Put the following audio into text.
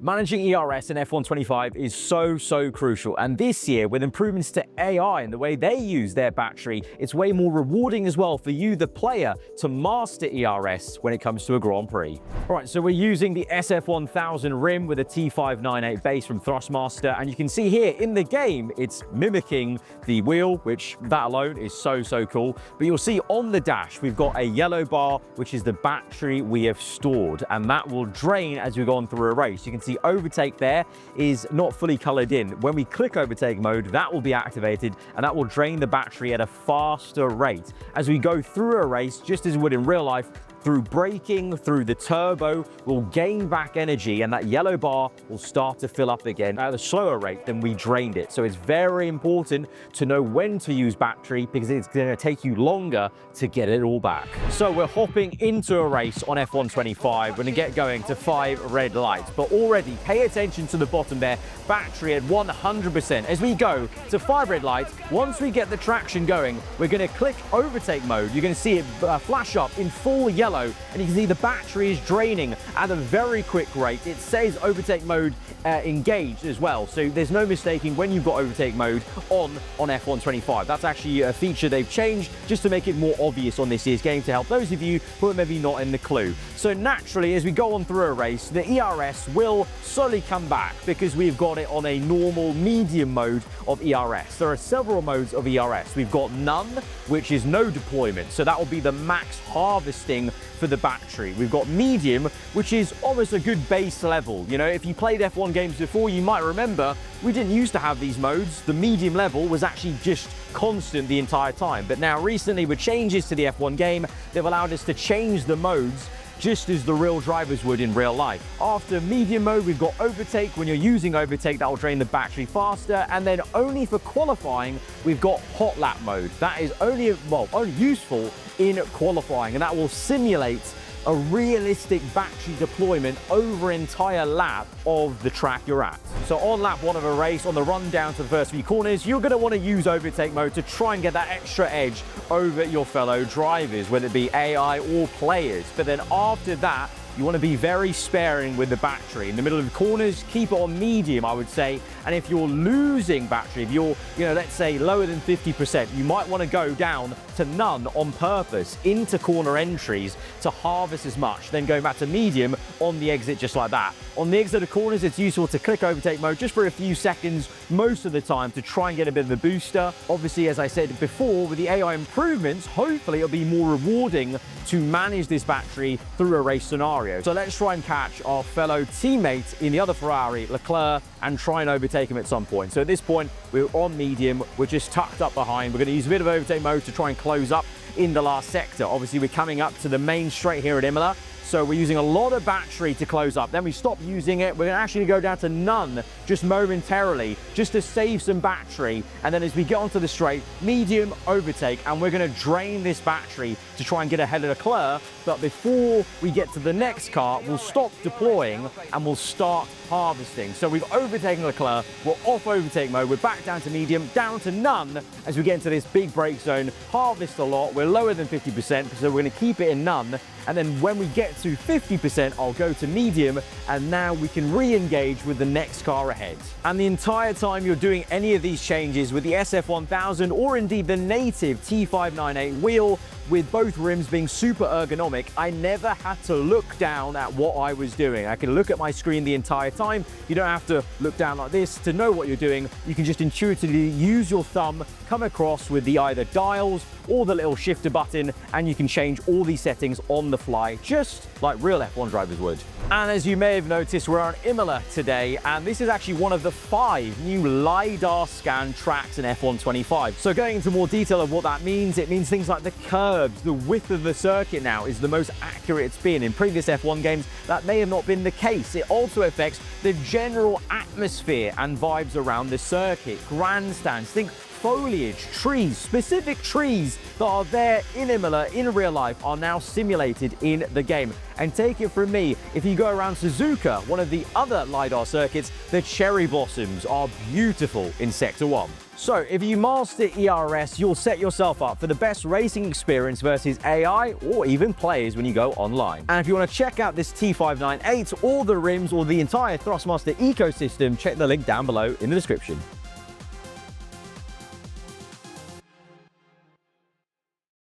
Managing ERS in F125 is so crucial, and this year with improvements to AI and the way they use their battery, it's way more rewarding as well for you, the player, to master ERS when it comes to a Grand Prix. Alright, so we're using the SF1000 rim with a T598 base from Thrustmaster, and you can see here in the game it's mimicking the wheel, which that alone is so cool. But you'll see on the dash we've got a yellow bar, which is the battery we have stored, and that will drain as we go on through a race. You can see overtake there is not fully colored in. When we click overtake mode, that will be activated and that will drain the battery at a faster rate as we go through a race, just as we would in real life. Through braking, through the turbo, we'll gain back energy and that yellow bar will start to fill up again at a slower rate than we drained it. So it's very important to know when to use battery because it's going to take you longer to get it all back. So we're hopping into a race on F125. We're going to get going to 5 red lights, but already pay attention to the bottom there, battery at 100%. As we go to 5 red lights, once we get the traction going, we're going to click overtake mode. You're going to see it flash up in full yellow, and you can see the battery is draining at a very quick rate. It says overtake mode engaged as well, so there's no mistaking when you've got overtake mode on F125. That's actually a feature they've changed just to make it more obvious on this year's game to help those of you who are maybe not in the clue. So naturally, as we go on through a race, the ERS will slowly come back because we've got it on a normal medium mode of ERS. There are several modes of ERS. We've got none, which is no deployment, so that will be the max harvesting for the battery. We've got medium, which is almost a good base level. You know, if you played F1 games before, you might remember we didn't used to have these modes. The medium level was actually just constant the entire time. But now recently with changes to the F1 game, they've allowed us to change the modes just as the real drivers would in real life. After medium mode, we've got overtake. When you're using overtake, that will drain the battery faster. And then only for qualifying, we've got hot lap mode. That is only useful in qualifying, and that will simulate a realistic battery deployment over an entire lap of the track you're at. So on lap 1 of a race, on the run down to the first few corners, you're going to want to use overtake mode to try and get that extra edge over your fellow drivers, whether it be AI or players. But then after that, you want to be very sparing with the battery. In the middle of the corners, keep it on medium, I would say. And if you're losing battery, if you're, let's say lower than 50%, you might want to go down to none on purpose into corner entries to harvest as much, then going back to medium on the exit just like that. On the exit of corners, it's useful to click overtake mode just for a few seconds most of the time to try and get a bit of a booster. Obviously, as I said before, with the AI improvements, hopefully it'll be more rewarding to manage this battery through a race scenario. So let's try and catch our fellow teammate in the other Ferrari, Leclerc, and try and overtake him at some point. So at this point, we're on medium, we're just tucked up behind. We're going to use a bit of overtake mode to try and close up in the last sector. Obviously, we're coming up to the main straight here at Imola, so we're using a lot of battery to close up. Then we stop using it. We're actually going to go down to none just momentarily, just to save some battery. And then as we get onto the straight, medium overtake, and we're going to drain this battery to try and get ahead of Leclerc. But before we get to the next car, we'll stop deploying and we'll start harvesting. So we've overtaken Leclerc, we're off overtake mode, we're back down to medium, down to none as we get into this big break zone, harvest a lot, we're lower than 50%, so we're going to keep it in none. And then when we get to 50%, I'll go to medium, and now we can re-engage with the next car ahead. And the entire time you're doing any of these changes with the SF1000 or indeed the native T598 wheel, with both rims being super ergonomic, I never had to look down at what I was doing. I can look at my screen the entire time. You don't have to look down like this to know what you're doing. You can just intuitively use your thumb, come across with the either dials or the little shifter button, and you can change all these settings on the fly, just like real F1 drivers would. And as you may have noticed, we're on Imola today, and this is actually one of the 5 new LiDAR scan tracks in F125. So going into more detail of what that means, it means things like the curbs, the width of the circuit now is the most accurate it's been. In previous F1 games, that may have not been the case. It also affects the general atmosphere and vibes around the circuit, grandstands, think foliage, trees, specific trees that are there in Imola in real life are now simulated in the game. And take it from me, if you go around Suzuka, one of the other LiDAR circuits, the cherry blossoms are beautiful in Sector 1. So if you master ERS, you'll set yourself up for the best racing experience versus AI or even players when you go online. And if you want to check out this T598 or the rims or the entire Thrustmaster ecosystem, check the link down below in the description.